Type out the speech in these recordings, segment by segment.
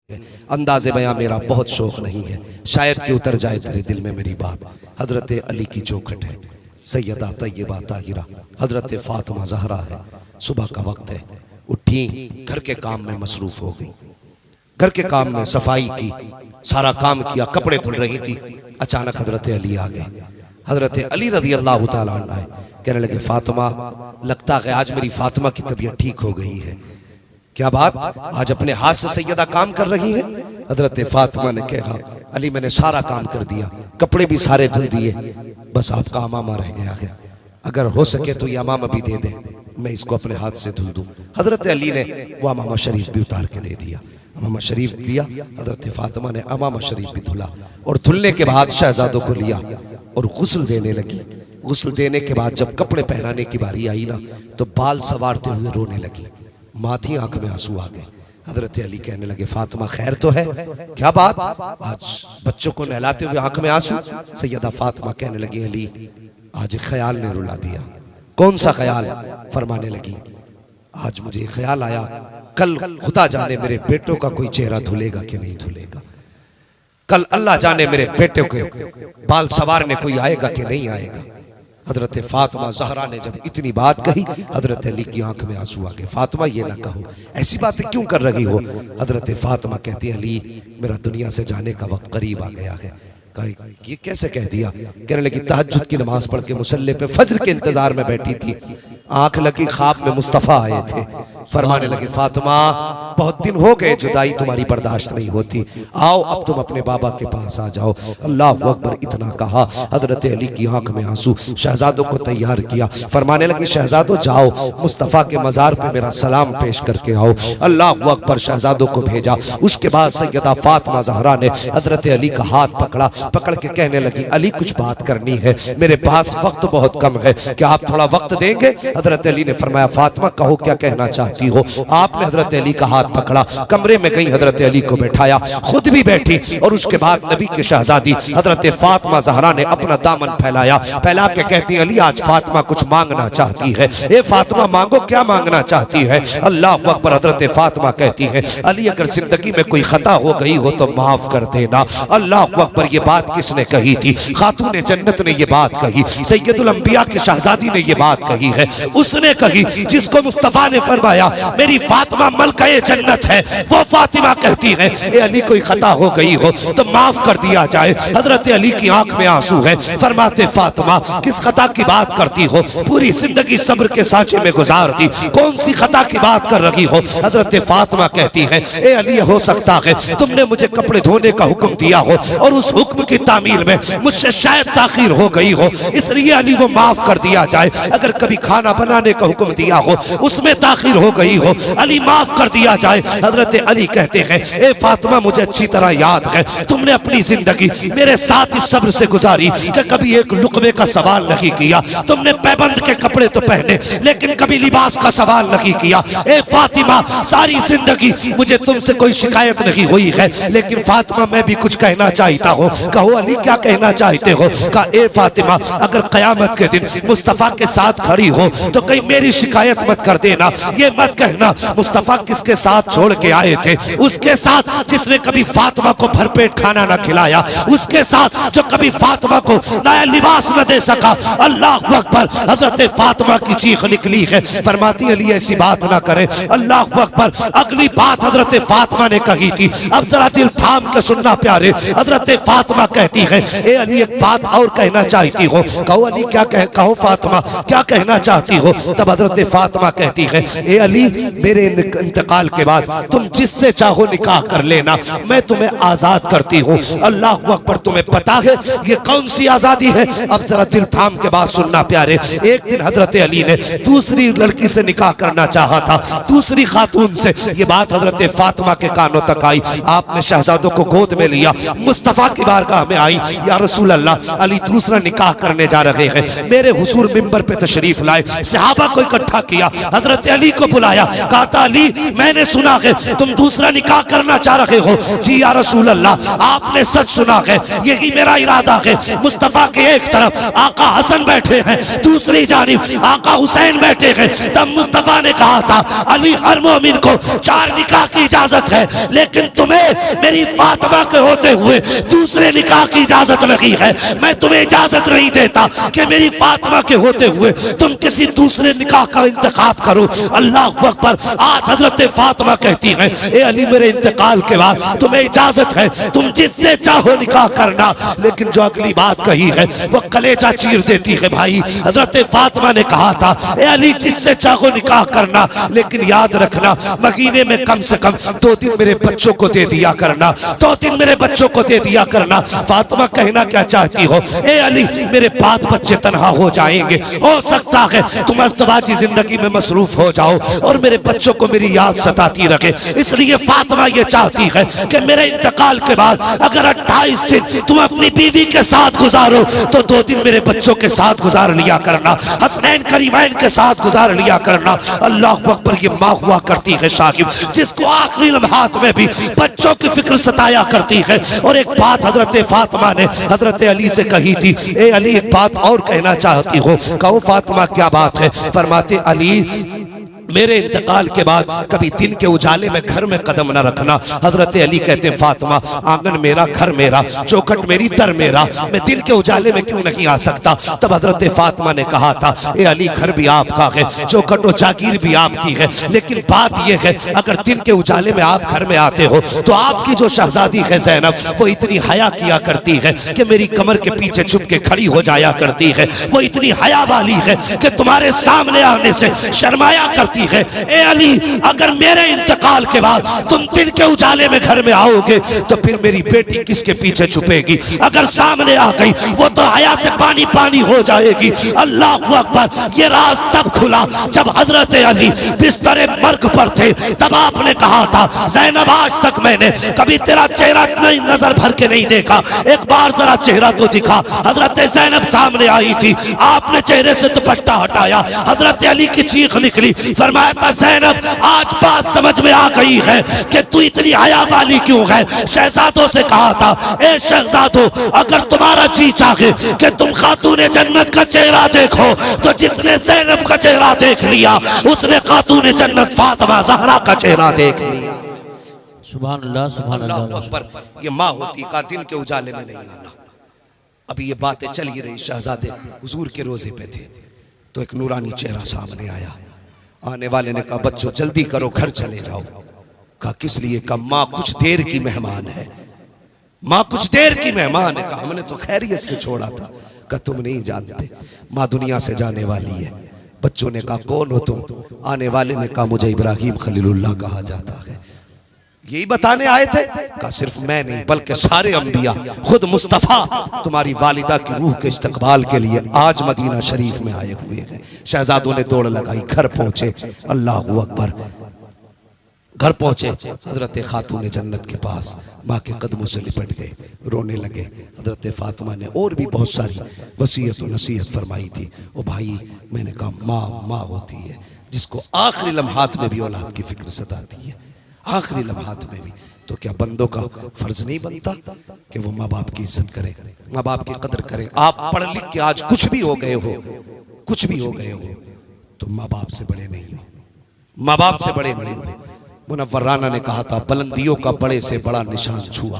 अंदाज़े बयां मेरा बहुत शौक नहीं है, शायद कि उतर जाए तेरे दिल में मेरी बात। हजरत अली की चौखट है, सैयदा तैयबा ताहिरा हजरत फातिमा ज़हरा है। सुबह का वक्त है, उठी, घर के काम में मसरूफ हो गई, घर के काम में सफाई की, सारा काम किया, कपड़े धुल रही थी। अचानक हजरत अली आ गए। हजरत अली रज़ी अल्लाह तआला अन्हु आए, कहने लगे फातिमा, लगता है आज मेरी फातिमा की तबीयत ठीक हो गई है। क्या बात, आज अपने हाथ से सैयदा काम कर रही है? हजरत फातिमा ने कहा अली मैंने सारा काम कर दिया, कपड़े भी सारे धुल दिए, बस आपका अमामा रह गया है, अगर हो सके तो ये अमामा भी दे दे, मैं इसको अपने हाथ से धुल दूं। हजरत अली ने वो अमामा शरीफ भी उतार के दे दिया, अमामा शरीफ दिया। हजरत फातिमा ने अमामा शरीफ भी धुला और धुलने के बाद शहजादों को लिया और गुस्ल देने लगी। गुस्ल देने के बाद जब कपड़े पहनाने की बारी आई ना, तो बाल सवारते हुए रोने लगी, माथी आंख में आंसू आ गए। हजरत अली कहने लगे फातिमा खैर तो है? क्या बात, आज बच्चों को नहलाते हुए आंख में आंसू? सैयदा फातिमा कहने लगी अली आज एक ख्याल ने रुला दिया। कौन सा ख्याल? फरमाने लगी आज मुझे एक ख्याल आया, कल खुदा जाने मेरे बेटों का कोई चेहरा धुलेगा कि नहीं धुलेगा, कल अल्लाह जाने मेरे बेटे के बाल सवारने कोई आएगा कि नहीं आएगा। हजरत फातिमा ज़हरा ने जब इतनी बात कही, हजरत अली की आंख में आंसू आ गए। फातिमा ये ना कहो, ऐसी बातें क्यों कर रही हो? हजरत फातिमा कहती है अली मेरा दुनिया से जाने का वक्त करीब आ गया है। कहा ये कैसे कह दिया? कहने लगी तहज्जुद की नमाज पढ़ के मुसल्ले पे फजर के इंतजार में बैठी थी, आंख लगी ख्वाब में मुस्तफ़ा आए थे। फरमाने लगे फातिमा बहुत दिन हो गए, जुदाई तुम्हारी बर्दाश्त नहीं होती, आओ अब तुम अपने बाबा के पास आ जाओ। अल्लाह अकबर इतना कहा, हजरत अली की आंख में आंसू। शहजादों को तैयार किया, फरमाने लगी शहजादों जाओ मुस्तफ़ा के मज़ार पे मेरा सलाम पेश करके आओ। अल्लाह अकबर, शहजादों को भेजा। उसके बाद सैयदा फातिमा ज़हरा ने हजरत अली का हाथ पकड़ा, पकड़ के कहने लगी अली कुछ बात करनी है, मेरे पास वक्त बहुत कम है, क्या आप थोड़ा वक्त देंगे? हजरत अली ने फरमाया फातिमा कहो क्या कहना चाहती हो। आपने हजरत अली का हाथ पकड़ा, कमरे में गई, हजरत अली को बैठाया, खुद भी बैठी और उसके बाद नबी की शहजादी हजरत फातिमा ज़हरा ने अपना दामन फैलाया, फैला के कहती अली आज फातिमा कुछ मांगना चाहती है। ए फातिमा मांगो, क्या मांगना चाहती है? अल्लाह अकबर। हजरत फातिमा कहती है अली अगर जिंदगी में कोई खता हो गई हो तो माफ कर देना। अल्लाह अकबर। ये बात किसने कही थी? खातून जन्नत ने ये बात कही, सैयदुल अंबिया की शहजादी ने ये बात कही है। उसने कही जिसको मुस्तफा ने फरमाया मेरी फातिमा मलकाए जन्नत है, वो फातिमा कहती है ए अली कोई खता हो गई हो तो माफ कर दिया जाए। हजरत अली की आंख में आंसू है, फरमाते फातिमा किस खता की बात करती हो? पूरी जिंदगी सब्र के सांचे में गुजार दी, कौन सी खता की बात कर रही हो? हजरत फातिमा कहती है ए अली हो सकता है तुमने मुझे कपड़े धोने का हुक्म दिया हो और उस हुक्म की तामील में मुझसे शायद ताखीर हो गई हो, इसलिए अली वो माफ कर दिया जाए। अगर कभी खाना बनाने का हुक्म दिया हो उसमें ताखीर हो गई हो, अली माफ कर दिया जाए। हजरत अली कहते हैं ए फातिमा मुझे अच्छी तरह याद है तुमने अपनी जिंदगी मेरे साथ इस सब्र से गुजारी कि कभी एक लुकमे का सवाल नहीं किया, तुमने पैबंद के कपड़े तो पहने लेकिन कभी लिबास का सवाल नहीं किया। ए फातिमा सारी जिंदगी मुझे तुमसे कोई शिकायत नहीं हुई है, लेकिन फातिमा मैं भी कुछ कहना चाहता हूँ। कहो अली क्या कहना चाहते हो? कहा ए फातिमा अगर कयामत के दिन मुस्तफा के साथ खड़ी हो तो कहीं मेरी शिकायत मत कर देना, ये मत कहना मुस्तफा किसके साथ छोड़ के आए थे, उसके साथ जिसने कभी फातिमा को भरपेट खाना न खिलाया, उसके साथ जो कभी फातिमा को नया लिबास न दे सका। अल्लाह अकबर। हजरत फातिमा की चीख निकली है, फरमाती अली ऐसी बात ना करे। अल्लाह अकबर। अगली बात हजरत फातिमा ने कही थी, अब जरा दिल थाम के सुनना प्यारे। हजरत फातिमा कहती है ए अली एक बात और कहना चाहती हो। कहो अली क्या कहो फातिमा क्या कहना चाहती हो? तब हजरत फातिमा कहती है ए अली मेरे इंतकाल के बाद तुम जिससे चाहो निकाह कर लेना, मैं तुम्हें आजाद करती हूँ। अल्लाह अकबर। तुम्हें पता है ये कौन सी आजादी है? अब जरा दिल थाम के बात सुनना प्यारे। एक दिन हजरत अली ने दूसरी लड़की से निकाह करना चाहा था, दूसरी खातून से। ये बात हजरत फातिमा के कानों तक आई, आपने शहजादों को गोद में लिया, मुस्तफा की बारगाह में आई, या रसूल अल्लाह अली दूसरा निकाह करने जा रहे हैं, मेरे हुजूर मिंबर पे तशरीफ लाए, सहाबा को इकट्ठा किया, हजरत अली को बुलाया, कहा था अली मैंने सुना है तुम दूसरा निकाह करना चाह रहे हो। जी या रसूल अल्लाह, आपने सच सुना है, यही मेरा इरादा है। मुस्तफा के एक तरफ आका हसन बैठे हैं, दूसरी जानिब आका हुसैन बैठे हैं। तब मुस्तफा ने कहा था अली हर मोमिन को 4 निकाह की इजाजत है, लेकिन तुम्हें मेरी फातिमा के होते हुए दूसरे निकाह की इजाजत नहीं है। मैं तुम्हें इजाजत नहीं देता कि मेरी फातिमा के होते हुए तुम किसी दूसरे निकाह का इंतखाब करो। अल्लाह अकबर। आज हजरत फातिमा कहती है ए अली मेरे इंतकाल के बाद तुम्हें इजाजत है, तुम जिससे चाहो निकाह करना। लेकिन जो अगली बात कही है वो कलेजा चीर देती है भाई। हजरत फातिमा ने कहा था ए अली जिससे चाहो निकाह करना, लेकिन याद रखना महीने में कम से कम 2 दिन मेरे बच्चों को दे दिया करना, 2 दिन मेरे बच्चों को दे दिया करना। फातिमा कहना क्या चाहती हो, ए अली मेरे बाद बच्चे तनहा हो जाएंगे, हो सकता है तुम अज़दवाजी जिंदगी में मसरूफ हो जाओ और मेरे बच्चों को मेरी याद सताती रखे। इसलिए फातिमा ये चाहती है कि मेरे इंतकाल के बाद अगर 28 दिन तुम अपनी बीवी के साथ गुजारो तो 2 दिन मेरे बच्चों के साथ गुजार लिया करना, हसनैन करीमैन के साथ गुजार लिया करना। अल्लाह अकबर। ये माँ हुआ करती है साहिब, जिसको आखिरी लम्हात में भी बच्चों की फिक्र सताया करती है। और एक बात हजरत फातिमा ने हजरत अली से कही थी, ए अली एक बात और कहना चाहती हो। कहो फातिमा क्या बात है। फरमाते अली मेरे इंतकाल के बाद कभी दिन के उजाले में घर में कदम न रखना। हजरत अली कहते हैं फातिमा आंगन मेरा, घर मेरा, चौखट मेरी, दर मेरा, मैं दिन के उजाले में क्यों नहीं आ सकता। तब हजरत फातिमा ने कहा था ए अली घर भी आपका है, चौखट और जागीर भी आपकी है, लेकिन बात यह है अगर दिन के उजाले में आप घर में आते हो तो आपकी जो शहजादी है ज़ैनब वो इतनी हया किया करती है कि मेरी कमर के पीछे छुप के खड़ी हो जाया करती है। वो इतनी हया वाली है कि तुम्हारे सामने आने से शर्माया करती है। ए अली अगर मेरे इंतकाल के बाद तुम दिन के उजाले में घर में आओगे तो फिर मेरी बेटी किसके पीछे छुपेगी। अगर सामने आ गई वो तो हया से पानी पानी हो जाएगी। अल्लाह अकबर। ये राज तब खुला जब हजरत अली बिस्तरे मर्ग पर थे। तब आपने कहा था ज़ैनब आज तक मैंने कभी तेरा चेहरा नहीं नजर भर के नहीं देखा, एक बार जरा चेहरा तो दिखा। हजरत ज़ैनब सामने आई थी, आपने चेहरे से दुपट्टा हटाया, हजरत अली की चीख निकली। फरमाया था ज़ैनब आज बात समझ में आ गई है कि तू इतनी हया वाली क्यों है। शहजादों से कहा था ए शहजादों अगर तुम्हारा जी चाहे कि तुम खातून जन्नत का चेहरा देखो तो जिसने ज़ैनब का चेहरा देख लिया उसने खातून जन्नत फातिमा ज़हरा का चेहरा देख लिया। सुभान अल्लाह, सुभान अल्लाह अकबर। ये माँ होती का दिन के उजाले में नहीं आना। अभी ये बातें चल ही रही, शहजादे हुजूर के रोजे पे थे तो एक नूरानी चेहरा सामने आया। आने वाले ने कहा बच्चों जल्दी करो घर चले जाओ। कहा किस लिए। कहा माँ कुछ देर की मेहमान है, माँ कुछ देर की मेहमान है। कहा हमने तो खैरियत से छोड़ा था। कहा तुम नहीं जानते माँ दुनिया से जाने वाली है। बच्चों ने कहा कौन हो तुम। आने वाले ने कहा मुझे इब्राहिम खलीलुल्लाह कहा जाता है। यही बताने आए थे। कहा सिर्फ मैं नहीं बल्कि सारे अंबिया, खुद मुस्तफ़ा तुम्हारी वालिदा की रूह के इस्तकबाल के लिए आज मदीना शरीफ में आए हुए हैं। शहजादों ने दौड़ लगाई, घर पहुंचे। अल्लाह अकबर। घर पहुंचे हजरत खातून जन्नत के पास माँ के कदमों से लिपट गए, रोने लगे। हजरत फातिमा ने और भी बहुत सारी वसीयत और नसीहत फरमाई थी। ओ भाई मैंने कहा माँ माँ होती है जिसको आखिरी लम्हात में भी औलाद की फिक्र सताती है, आखिरी लम्हात में भी। तो क्या बंदों का फर्ज नहीं बनता कि वो माँ बाप की इज्जत करें, माँ बाप की कदर करें। आप पढ़ लिख के आज कुछ भी हो गए हो, कुछ भी हो गए हो तो माँ बाप से बड़े नहीं हो, माँ बाप से बड़े नहीं हो। मुनव्वर राना ने कहा था बुलंदियों का बड़े से बड़ा निशान छुआ,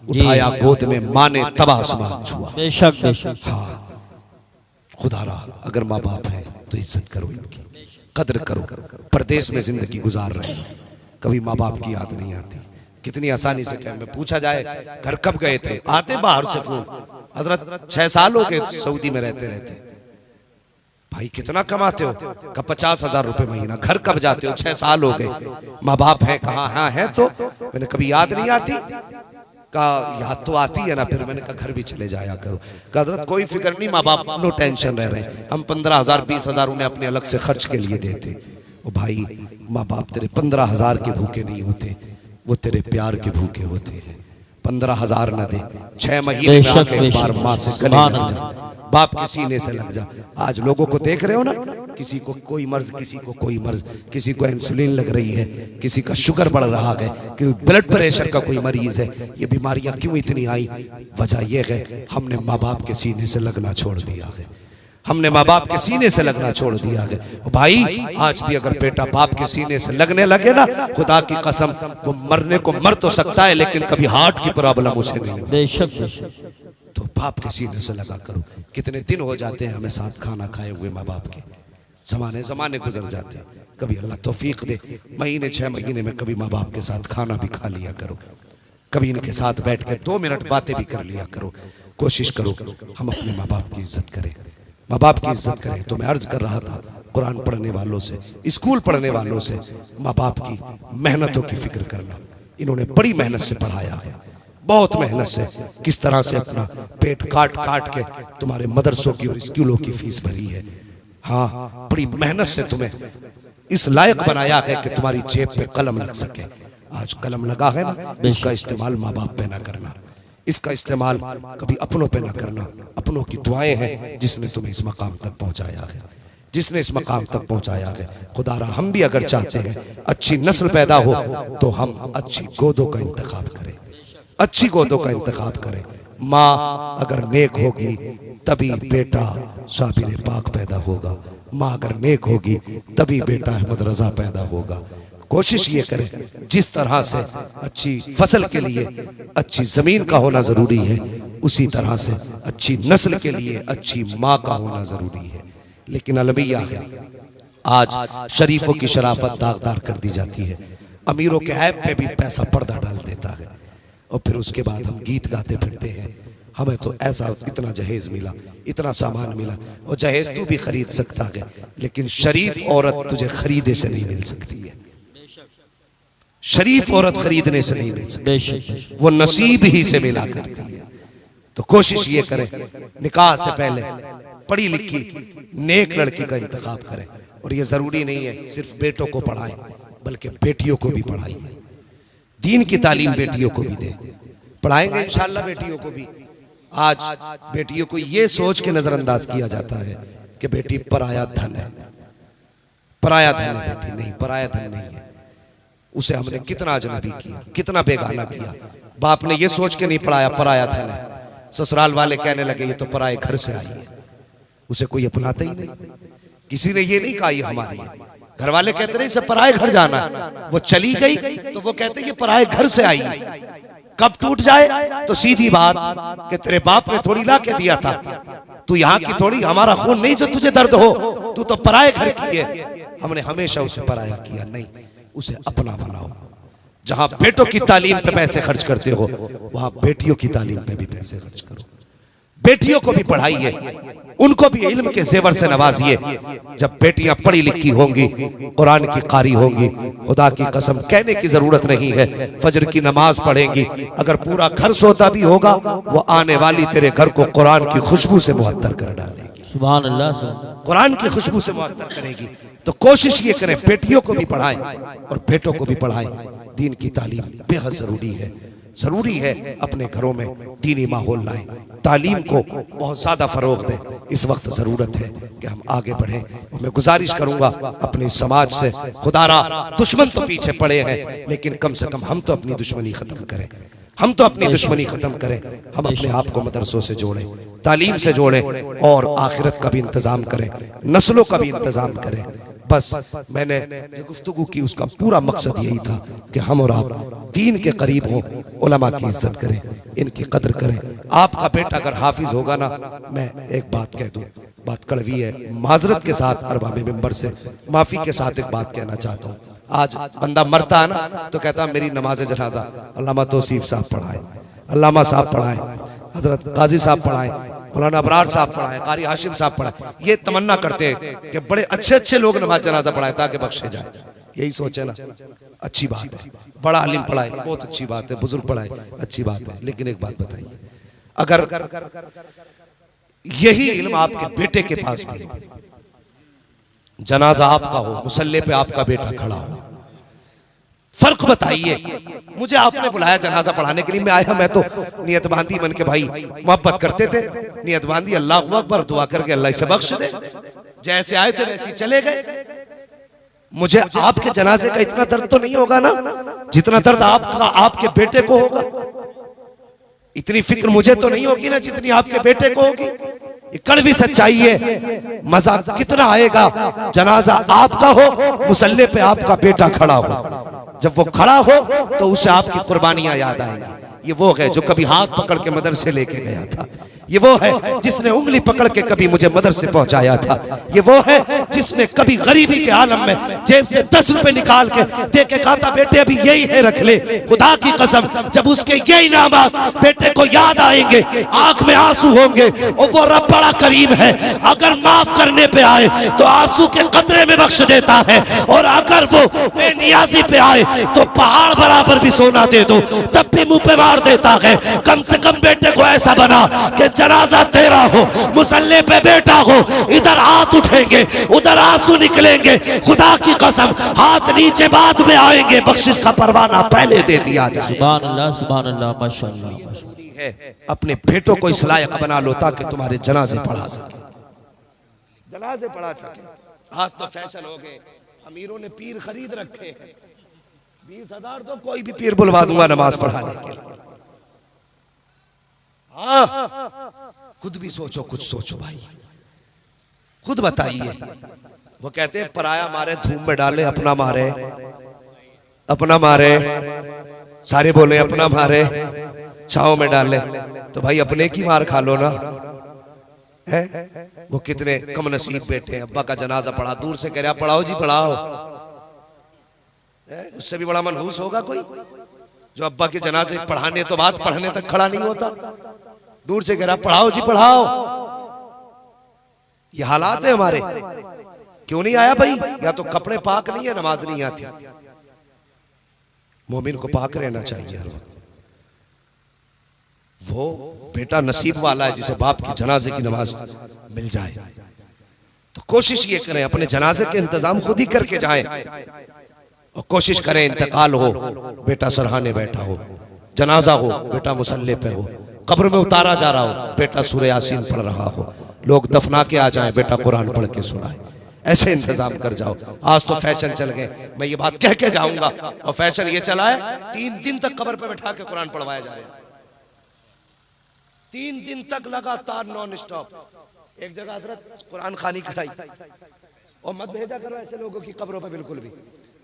उठाया गोद में माँ ने तब आसमान छुआ। बेशक बेशक। हाँ खुदारा अगर माँ बाप है तो इज्जत करो, इनकी कदर करो। परदेश में जिंदगी गुजार रहे हो, कभी माँ बाप की याद नहीं आती। कितनी आसानी से क्या में पूछा जाए घर कब गए थे, आते बाहर से फोन हजरत 6 साल हो गए सऊदी में रहते रहते। भाई कितना कमाते हो। का 50,000 रुपए महीना। घर कब जाते हो। 6 साल हो गए। माँ बाप है कहाँ। हाँ है तो मैंने कभी याद नहीं आती। का याद तो आती है ना। फिर मैंने कहा घर भी चले जाया करो। कहा हजरत कोई फिक्र नहीं, माँ बाप नो टेंशन रह रहे हैं, हम 15,000 20,000 उन्हें अपने अलग से खर्च के लिए देते। ओ भाई माँ बाप तेरे 15,000 के भूखे नहीं होते, वो तेरे प्यार के भूखे होते हैं। 15,000 न दे, 6 महीने में आके एक बार माँ से गले लग जा, बाप के सीने से लग जा। आज लोगों को देख रहे हो ना, किसी को कोई मर्ज, किसी को कोई मर्ज, किसी को इंसुलिन लग रही है, किसी का शुगर बढ़ रहा है, कि ब्लड प्रेशर का कोई मरीज है। ये बीमारियां क्यों इतनी आई? वजह यह है हमने माँ बाप के सीने से लगना छोड़ दिया है। हमने माँ बाप के सीने से लगना छोड़ दिया है। भाई आज भी अगर बेटा बाप के सीने से लगने लगे ना, खुदा की कसम वो मरने को मर तो सकता है लेकिन कभी हार्ट की प्रॉब्लम उसे नहीं होगी। बेशक बेशक। तो बाप के सीने से लगा करो। कितने दिन हो जाते हैं हमें साथ खाना खाए हुए माँ बाप के, जमाने गुजर जाते हैं। कभी अल्लाह तौफीक दे, महीने 6 महीने में कभी माँ बाप के साथ खाना भी खा लिया करो, कभी इनके साथ बैठ कर 2 मिनट बातें भी कर लिया करो। कोशिश करो हम अपने माँ बाप की इज्जत करें, माँ बाप की इज्जत करें। तो मैं अर्ज कर रहा था कुरान पढ़ने वालों से, स्कूल पढ़ने वालों से, माँ बाप की मेहनतों की फिक्र करना। इन्होंने बड़ी मेहनत से पढ़ाया है, बहुत मेहनत से, किस तरह से अपना पेट काट काट के तुम्हारे मदरसों की और स्कूलों की फीस भरी है। हाँ, बड़ी मेहनत से तुम्हें इस लायक बनाया है कि तुम्हारी जेब पे कलम लग सके। आज कलम लगा है ना, इसका इस्तेमाल माँ बाप पे ना करना, इसका इस्तेमाल कभी अपनों पे ना करना। अपनों की दुआएं हैं जिसने तुम्हें इस मकाम तक पहुंचाया है, जिसने इस मकाम तक पहुंचाया है। खुदारा हम भी अगर चाहते हैं अच्छी नस्ल पैदा हो तो हम अच्छी गोदों का इंतखाब करें, अच्छी गोदों का इंतखाब करें। माँ अगर नेक होगी तभी बेटा साबिर पाक पैदा होगा, माँ अगर नेक होगी तभी बेटा अहमद रजा पैदा होगा। कोशिश ये करें जिस तरह से अच्छी फसल के लिए अच्छी जमीन का होना जरूरी है, उसी तरह से अच्छी नस्ल के लिए अच्छी माँ का होना जरूरी है। लेकिन अलमिया है, आज शरीफों की शराफत दागदार कर दी जाती है, अमीरों के ऐब पे भी पैसा पर्दा डाल देता है, और फिर उसके बाद हम गीत गाते फिरते हैं हमें तो ऐसा इतना जहेज मिला, इतना सामान मिला। और जहेज तू भी खरीद सकता है लेकिन शरीफ औरत तुझे खरीदे से नहीं मिल सकती है, शरीफ औरत खरीदने से नहीं मिल सकती, वो नसीब ही से मिला करती है। तो कोशिश ये करें निकाह से पहले पढ़ी लिखी नेक लड़की का इंतखाब करें। और ये जरूरी नहीं है सिर्फ बेटों को पढ़ाएं, बल्कि बेटियों को भी पढ़ाइए, दीन की तालीम बेटियों को भी दें। पढ़ाएंगे इंशाअल्लाह बेटियों को भी। आज बेटियों को ये सोच के नजरअंदाज किया जाता है कि बेटी पराया धन है, पराया धन है बेटी। नहीं, पराया धन नहीं है। उसे हमने कितना अजनबी किया, कितना बेगाना किया। बाप ने ये सोच के नहीं पढ़ाया पराया धन है, ससुराल वाले कहने लगे ये तो पराए घर से आई है, उसे कोई अपनाता ही नहीं। किसी ने ये नहीं कहा ये हमारी है, घर वाले कहते रहे इसे पराए घर जाना है। वो चली गई तो वो कहते ये पराए घर से आई है। कब टूट जाए तो सीधी बात कि तेरे बाप ने थोड़ी ला के दिया था, तू यहाँ की थोड़ी, हमारा खून नहीं जो तुझे दर्द हो, तू तो पराए घर की है। हमने हमेशा उसे पराया किया नहीं, उसे अपना बनाओ। जहां बेटों की तालीम पे पैसे खर्च करते हो वहां बेटियों की तालीम पे भी पैसे खर्च करो। बेटियों को भी पढ़ाइए, उनको भी इल्म के जेवर से नवाजिए। जब बेटियां पढ़ी लिखी होंगी, कुरान की कारी होंगी, खुदा की कसम कहने की जरूरत नहीं है, फजर की नमाज पढ़ेंगी। अगर पूरा घर सोता भी होगा वो आने वाली तेरे घर को कुरान की खुशबू से मुअत्तर कर डालेगी। सुभान अल्लाह, कुरान की खुशबू से मुअत्तर करेगी। तो कोशिश ये करें बेटियों को भी पढ़ाएं और बेटों को भी पढ़ाएं। दीन की तालीम बेहद जरूरी है, जरूरी है अपने घरों में दीनी माहौल लाएं, तालीम को बहुत ज्यादा फरोग दें। इस वक्त जरूरत है कि हम आगे बढ़ें। और मैं गुजारिश करूंगा अपने समाज से, खुदारा दुश्मन तो पीछे पड़े हैं लेकिन कम से कम हम तो अपनी दुश्मनी खत्म करें, हम तो अपनी दुश्मनी खत्म करें। हम अपने आप को मदरसों से जोड़ें, तालीम से जोड़ें और आखिरत का भी इंतजाम करें, नस्लों का भी इंतजाम करें। बस मैंने जो गुफ्तगू की उसका पूरा मकसद यही था कि हम और आप दीन के करीब हों, उलमा की इज्जत करें, इनकी कदर करें। आपका बेटा अगर हाफिज होगा ना, मैं एक बात कह दूं, बात कड़वी है, माजरत के साथ अरबाब मिंबर से माफी के साथ एक बात कहना चाहता हूँ। आज बंदा मरता है ना तो कहता है मेरी नमाज जनाजा अल्लामा तौसीफ साहब पढ़ाए, अल्लामा साहब पढ़ाए, हजरत गाजी साहब पढ़ाए, मौलाना अबरार साहब पढ़ाए, कारी हाशिम साहब पढ़ाए। ये तमन्ना करते हैं कि बड़े अच्छे अच्छे लोग नमाज जनाजा पढ़ाए ताकि बख्शे जाए। यही सोचे ना, अच्छी बात है, बड़ा आलिम पढ़ाए बहुत अच्छी बात है, बुजुर्ग पढ़ाए अच्छी बात है। लेकिन एक बात बताइए, अगर यही इल्म आपके बेटे के पास भी, जनाजा आपका हो, मुसल्ले पे आपका बेटा खड़ा हो, फर्क बताइए। मुझे आपने बुलाया जनाजा पढ़ाने के लिए, मैं आया, मैं तो नियत बांधी बन के, भाई मोहब्बत करते थे, नियत बांधी, अल्लाह अकबर, दुआ करके अल्लाह इसे बख्श दे। जैसे आए थे वैसे चले गए। मुझे आपके जनाजे का इतना दर्द तो नहीं होगा ना जितना दर्द आपका आपके बेटे को होगा। इतनी फिक्र मुझे तो नहीं होगी ना जितनी आपके बेटे को होगी। ये कड़वी सच्चाई है। मजा कितना आएगा जनाजा आपका हो, मुसल्ले पे आपका बेटा खड़ा हो। जब वो खड़ा हो तो उसे आपकी कुर्बानियां याद आएंगी। ये वो है जो कभी हाथ पकड़ के मदरसे लेके गया था। ये वो है जिसने उंगली पकड़ के कभी मुझे मदरसे पहुंचाया था। ये वो है जिसने कभी गरीबी के आलम में जेब से 10 रुपए निकाल के दे के कहा था बेटे अभी यही है रख ले। खुदा की कसम जब उसके ये इनामात बेटे को याद आएंगे, आंख में आंसू होंगे और वो रब बड़ा करीम है। अगर माफ करने पे आए तो आंसू के कतरे में बख्श देता है, और अगर वो बेनियाजी पे आए तो पहाड़ बराबर भी सोना दे दो तब भी मुंह पे मार देता है। कम से कम बेटे को ऐसा बना कि जनाजा तेरा हो, मुसल्ले पे बेटा हो, इधर हाथ उठेंगे उधर आंसू निकलेंगे। खुदा की कसम हाथ नीचे बाद में आएंगे, बख्शिश का परवाना पहले दे दिया जाए। सुभान अल्लाह माशाअल्लाह। अपने बेटों को इस लायक बना लो ताकि तुम्हारे जनाजे पढ़ा सके, जनाजे पढ़ा सके। आज तो फैशन हो गए, अमीरों ने पीर खरीद रखे हैं। 20,000 तो कोई भी पीर बुलवा दूंगा नमाज पढ़ाने के लिए। हाँ खुद भी सोचो, कुछ सोचो भाई, खुद बताइए। वो कहते हैं पराया मारे धूम में डाले, अपना मारे अपना मारे, सारे बोले अपना मारे छाव में डाले। तो भाई अपने की मार खा लो ना है। वो कितने कम नसीब बेटे, अब्बा का जनाजा पढ़ा, दूर से कह रहा पढ़ाओ जी पढ़ाओ। उससे भी बड़ा मनहूस होगा कोई जो अब्बा के जनाजे पढ़ाने तो बात पढ़ने तक खड़ा नहीं होता, दूर से कह रहा पढ़ाओ जी पढ़ाओ। ये हालात है हमारे। क्यों नहीं आया भाई? या तो कपड़े पाक नहीं है, नमाज नहीं आती। मोमिन को पाक रहना चाहिए हर वक्त। वो बेटा नसीब वाला है जिसे बाप की जनाजे की नमाज मिल जाए। तो कोशिश ये करें अपने जनाजे के इंतजाम खुद ही करके जाएं, और कोशिश करें इंतकाल हो बेटा सरहाने बैठा हो, जनाजा हो बेटा मुसल्ले पे हो, कब्र में उतारा जा रहा हो बेटा सूरह यासीन पढ़ रहा हो, लोग दफना के आ जाएं बेटा कुरान पढ़ के सुनाए। ऐसे इंतजाम कर जाओ। आज तो फैशन चल गए, मैं ये बात कह के जाऊंगा, और फैशन ये चला है 3 दिन तक कब्र पे बैठा के कुरान पढ़वाया जा रहा है। 3 दिन तक लगातार नॉन स्टॉप। एक जगह हजरत कुरान खानी कराई, और मत भेजा करो ऐसे लोगों की कब्रों पे बिल्कुल भी।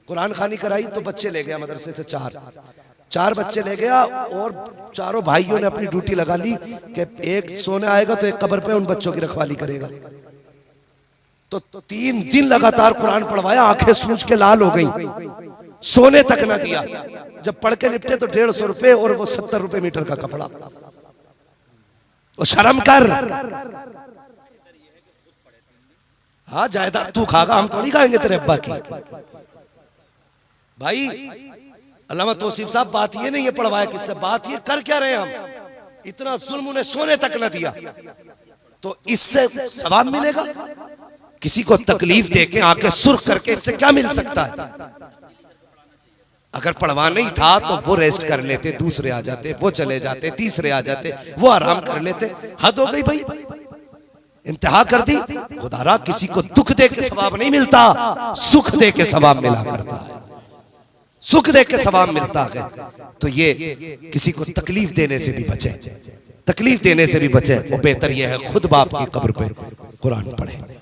कुरान खानी कराई तो बच्चे ले गया मदरसे से, 4 बच्चे ले गया, और चारों भाइयों ने अपनी ड्यूटी लगा ली कि एक सोने आएगा तो एक कब्र पे उन बच्चों की रखवाली करेगा। तो 3 दिन लगातार कुरान पढ़वाया, आंखें सूज के लाल हो गई, सोने तक ना दिया। जब पढ़ के निपटे तो 150 रुपए, और वो 70 रुपए मीटर का कपड़ा। तो शर्म कर। हाँ जायदाद तू खागा, हम थोड़ी खाएंगे तेरे अब्बा की। भाई अल्लामा तौसीफ साहब बात ये नहीं है पढ़वाया किससे, बात ये कर क्या रहे हम। इतना जुल्म उन्हें सोने तक न दिया, तो इससे सवाब मिलेगा? किसी को तकलीफ देके आंखें सुर्ख करके इससे क्या मिल सकता है? अगर पढ़वा नहीं था तो वो रेस्ट कर लेते, दूसरे आ जाते, वो चले जाते, तीसरे आ जाते, वो आराम कर लेते। हद हो गई भाई, इंतहा कर दी। खुदारा किसी को दुख दे के सवाब नहीं मिलता, सुख दे के सवाब मिला करता है, सुख दे के सवाब मिलता है। तो ये किसी को तकलीफ देने से भी बचे, तकलीफ देने से भी बचे। वो बेहतर यह है खुद बाप की कब्र पे कुरान पढ़े।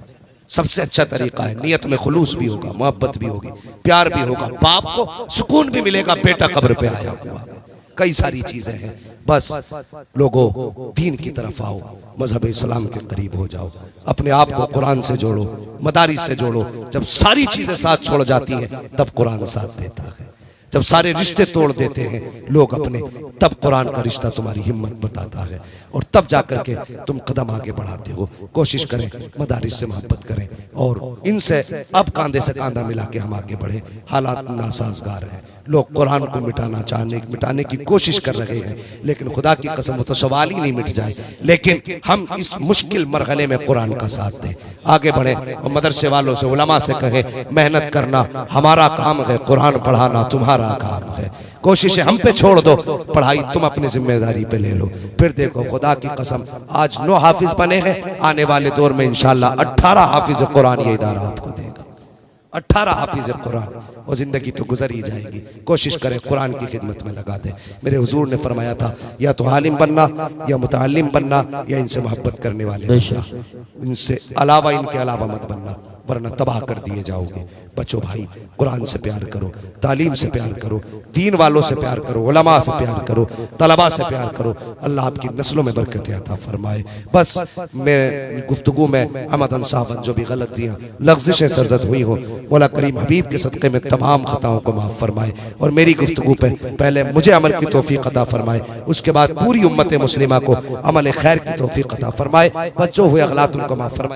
सबसे अच्छा तरीका है, नियत में खुलूस भी होगा, मोहब्बत भी होगी, प्यार भी होगा, बाप को सुकून भी मिलेगा बेटा कब्र पे आया हुआ। कई सारी चीजें हैं। बस लोगों दीन की तरफ आओ, मजहब इस्लाम के करीब हो जाओ, अपने आप को कुरान से जोड़ो, मदारिस से जोड़ो। जब सारी चीजें साथ छोड़ जाती हैं तब कुरान साथ देता है। जब सारे रिश्ते तोड़ देते हैं लोग अपने, तब कुरान का रिश्ता तुम्हारी हिम्मत बताता है, और तब जाकर के तुम कदम आगे बढ़ाते हो। कोशिश करें मदारिस से मोहब्बत करें, और इनसे अब कांधे से कांधा मिला के हम आगे बढ़े। हालात नासाजगार हैं, लोग कुरान को मिटाने की कोशिश कर रहे हैं, लेकिन खुदा की कसम वो तो सवाल ही नहीं मिट जाए। लेकिन हम इस मुश्किल मरहले में कुरान का साथ दें, आगे बढ़े और मदरसे वालों से, उलमा से कहे मेहनत करना हमारा काम है, कुरान पढ़ाना तुम्हारा काम है। कोशिशें हम पे छोड़ दो, पढ़ाई तुम अपनी जिम्मेदारी पे ले लो। फिर देखो खुदा की कसम आज 9 हाफिज बने हैं, आने वाले दौर में इंशाल्लाह 18 हाफिज कुरान ये इदारा आपको देगा। 18 हाफिज कुरान, और जिंदगी तो गुजर ही जाएगी। कोशिश करें कुरान की खिदमत में लगा दें। मेरे हुजूर ने फरमाया था या तो आलिम बनना या मुतालिम बनना या इनसे मोहब्बत करने वाले बनना, इनसे अलावा इनके अलावा मत बनना, वरना तबाह कर दिए जाओगे। बच्चों भाई कुरान से प्यार करो, तालीम से प्यार करो, दीन वालों से प्यार करो, उलमा से प्यार करो, तलबा से प्यार करो। अल्लाह आपकी नस्लों में बरकत अता फरमाए। बस मेरे गुफ्तगू में अमदन साहब जो भी गलतियाँ लफ्ज़िशें सरजद हुई हो, मौला करीम हबीब के सदक़े में तमाम खताओं को माफ़ फरमाए और मेरी गुफ्तगू पे पहले मुझे अमल की तौफीक अता फरमाए, उसके बाद पूरी उम्मत मुस्लिमा को अमल खैर की तौफीक अता फरमाए। बच्चों हुए अगलात उनको माफ़ फरमाए।